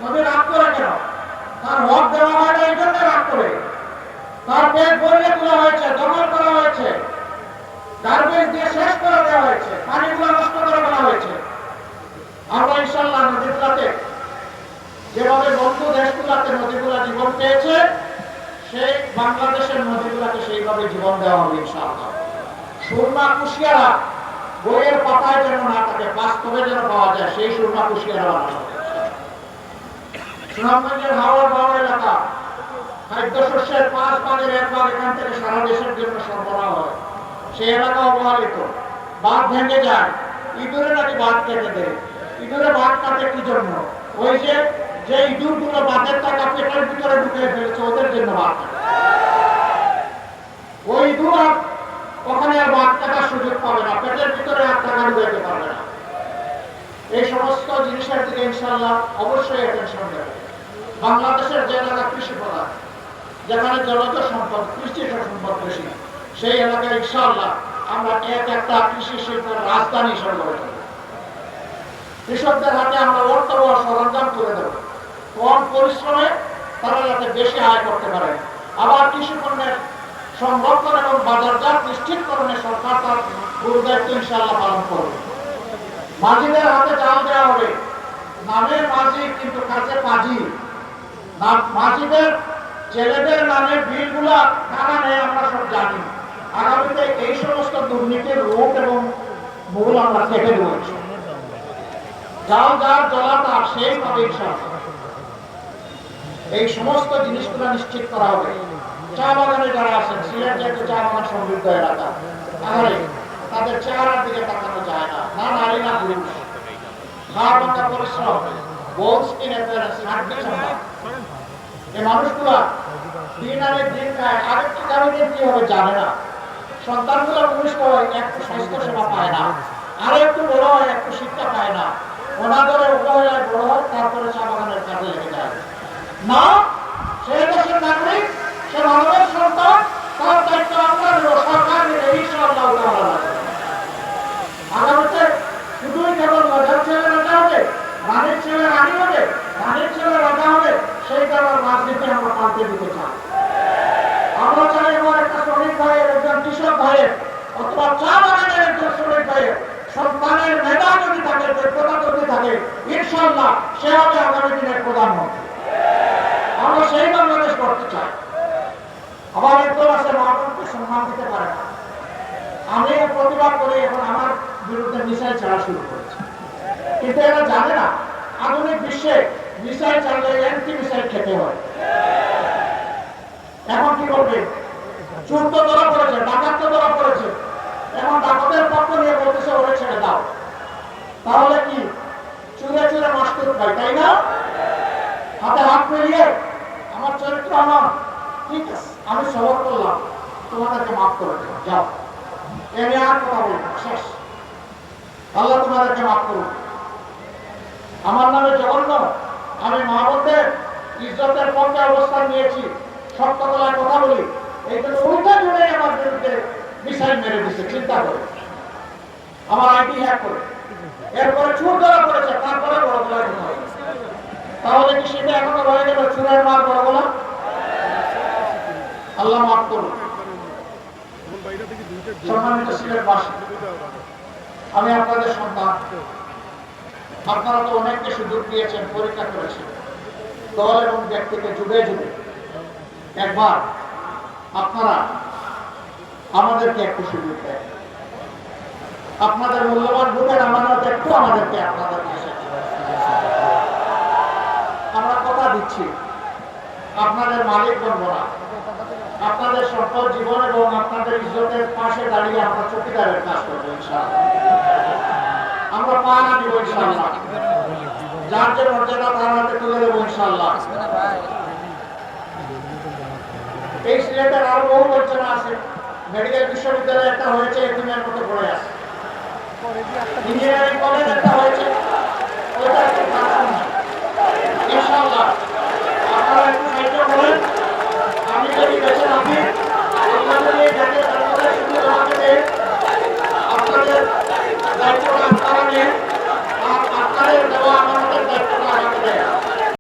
নবী রাগ করে কেন? তার হক দেওয়া হয় না, এই জন্য রাগ করে। তার পেট ভরিয়ে তোলা হয়েছে, দখল করা হয়েছে, গার্বেজ দিয়ে শেষ করে দেওয়া হয়েছে, পানিগুলো নষ্ট করে ফেলা হয়েছে। আমরা ইনশাআল্লাহ নদীগুলাতে যেভাবে বন্ধু দেশগুলাতে নদীগুলা জীবন পেয়েছে, সেই বাংলাদেশের নদীগুলাকে সেইভাবে জীবন দেওয়া হবে ইনশাআল্লাহ। সুরমা কুশিয়ারা বইয়ের পাতায় যেন না থাকে, বাস্তবে যেন পাওয়া যায়, সেই সুরমা কুশিয়ারা বানানো হবে। সুনামগঞ্জের হাওড় বাওড় এলাকা খাদ্যশস্যের 5 ভাগের 1 ভাগ এখান থেকে সারা দেশের জন্য সরবরাহ হয়। সেই এলাকা অবহেলিত, বাঁধ ভেঙে যায়, ইঁদুরে নাকি বাঁধ কেটে দেয়। ইঁদুরে বাঁধ কাটে কি জন্য? ওই যে ইঁদুরগুলো বাঁধের টাকা পেটের ভিতরে ঢুকিয়ে ফেলেছে, ওদের জন্য বাঁধ কাটে। ওই ইঁদুর আর ওখানে আর বাঁধ কাটার সুযোগ পাবে না, পেটের ভিতরে আর টাকা ঢুকাইতে পারবে না। এই সমস্ত জিনিসের দিকে ইনশাআল্লাহ অবশ্যই অ্যাটেনশন দেবে। বাংলাদেশের যে এলাকা কৃষি প্রধান, যেখানে জলজ সম্পদ, কৃষি সম্পদ বেশি, সেই এলাকায় ইনশাআল্লাহ আমরা একটা কৃষি শিল্পের রাজধানী হিসেবে গড়ে তুলব। কৃষকদের হাতে আমরা অর্থ ও সরঞ্জাম তুলে দেব, কম পরিশ্রমে তারা যাতে বেশি আয় করতে পারে। আবার কৃষি পণ্যের সংরক্ষণ এবং বাজারজাত নিশ্চিতকরণে সরকার তার গুরু দায়িত্ব ইনশাআল্লাহ পালন করবে। মাঝিদের হাতে জাল দেওয়া হবে, নামে মাঝি কিন্তু কাছে পাজি। মাঝিদের ছেলেদের নামে বিলগুলা কারা নেয় আমরা সব জানি। আগামীতে এই সমস্ত দুর্নীতির রূপ এবং মূল আমরা কেটে দেব। জাল যার জলা তার, সেই পাবে ইনশাআল্লাহ। এই সমস্ত জিনিসগুলো নিশ্চিত করা হবে। চা বাগানে যারা আছেন, সিলেট যেহেতু চা বাগান সমৃদ্ধ এলাকা, তাহলে তাদের চেহারার দিকে তাকানো যায় না, না নারী না পুরুষ। খাওয়া বাঁকা পরিশ্রম, বোন স্কিন অ্যাপিয়ারেন্স, হাড্ডি চামড়া। এই মানুষগুলা দিন আনে দিন খায়, আরেকটু কারণে কি হবে জানে না। সন্তানগুলো ভূমিষ্ঠ হয়, একটু স্বাস্থ্য সেবা পায় না, আর একটু বড় হয়, একটু শিক্ষা পায় না। ওনাদের উপহার বড় হয়, তারপরে চা বাগানের কাজে লেগে যায় না। সে দেশের নাগরিক, সে মানবের সন্তান, তার দায়িত্ব আমরা নেব, সরকার নেবে ইনশাআল্লাহ। আগামীতে শুধুই কেবল রাজার ছেলে রাজা হবে, রানীর ছেলে রানী হবে, রানীর ছেলে রাজা হবে, সেই কারণে রাজনীতি আমরা পাল্টে দিতে চাই। আমরা চাই আমার একটা শ্রমিক ভাইয়ের, একজন কৃষক ভাইয়ের, অথবা চা বাগানের একজন শ্রমিক ভাইয়ের সন্তানের মেধা যদি থাকে, যোগ্যতা যদি থাকে, ইনশাআল্লাহ সে হবে আগামী দিনের প্রধানমন্ত্রী। আমরা সেই বাংলাদেশ করতে চাই। আবার একদল আছে মহানকে সম্মান দিতে পারে না। আমি প্রতিবাদ করি, এখন আমার বিরুদ্ধে মিসাইল ছাড়া শুরু করেছে। কিন্তু এরা জানে না আধুনিক বিশ্বে মিসাইল চাললে অ্যান্টি মিসাইল খেতে হয়। এখন কি করবে? চোর তো ধরা পড়েছে, ডাকাত তো ধরা পড়েছে, এখন ডাকাতের পক্ষ নিয়ে বলতেছে ওরে ছেড়ে দাও। তাহলে কি চুরে চুরে মাস্তুর ভাই, তাই না? হাতে হাত মিলিয়ে আমার চরিত্র আমার ঠিক আছে, আমি সবর করলাম, তোমাদেরকে মাফ করে দেব, যাও, এনে আর কথা বলব শেষ। আল্লাহ তোমাদেরকে মাফ করুন। আমার নামে জঘন্য, আমি মা বোনদের ইজ্জতের পক্ষে অবস্থান নিয়েছি, সত্য গলায় কথা বলি, এই জন্য উল্টা জুড়ে আমার বিরুদ্ধে মিসাইল মেরে দিচ্ছে। চিন্তা করে আমার আইডি হ্যাক করে, এরপরে চুর ধরা পড়েছে, তারপরে বড় গলায় কথা বলে। তাহলে কি সেটা এখনো রয়ে গেল চুরের মার বড় গলা? আল্লাহ মাফ করুন। সম্মানিত সিলেটবাসী, আমি আপনাদের সন্তান। আপনারা তো অনেককে সুযোগ দিয়েছেন, পরীক্ষা করেছেন, দল এবং ব্যক্তিকে যুগে যুগে। একবার আপনারা আমাদেরকে একটু সুযোগ দেন, আপনাদের মূল্যবান ভোটের আমানত একটু আমাদেরকে আপনাদের কাছে। আমরা কথা দিচ্ছি আপনাদের মালিক বনব না, আপনাদের সম্পদ জীবন এবং আপনাদের ইজ্জতের পাশে দাঁড়িয়ে আমরা চৌকিদারের কাজ করবো ইনশাআল্লাহ। আমরা পাহারা দিব ইনশাআল্লাহ, যার যে মর্যাদা তার হাতে তুলে দেবো ইনশাআল্লাহ। এই সিলেটের আরো বহু বঞ্চনা আছে। মেডিকেল বিশ্ববিদ্যালয় একটা হয়েছে, এতিমের মতো পড়ে আছে। ইঞ্জিনিয়ারিং কলেজ একটা হয়েছে, ওইটা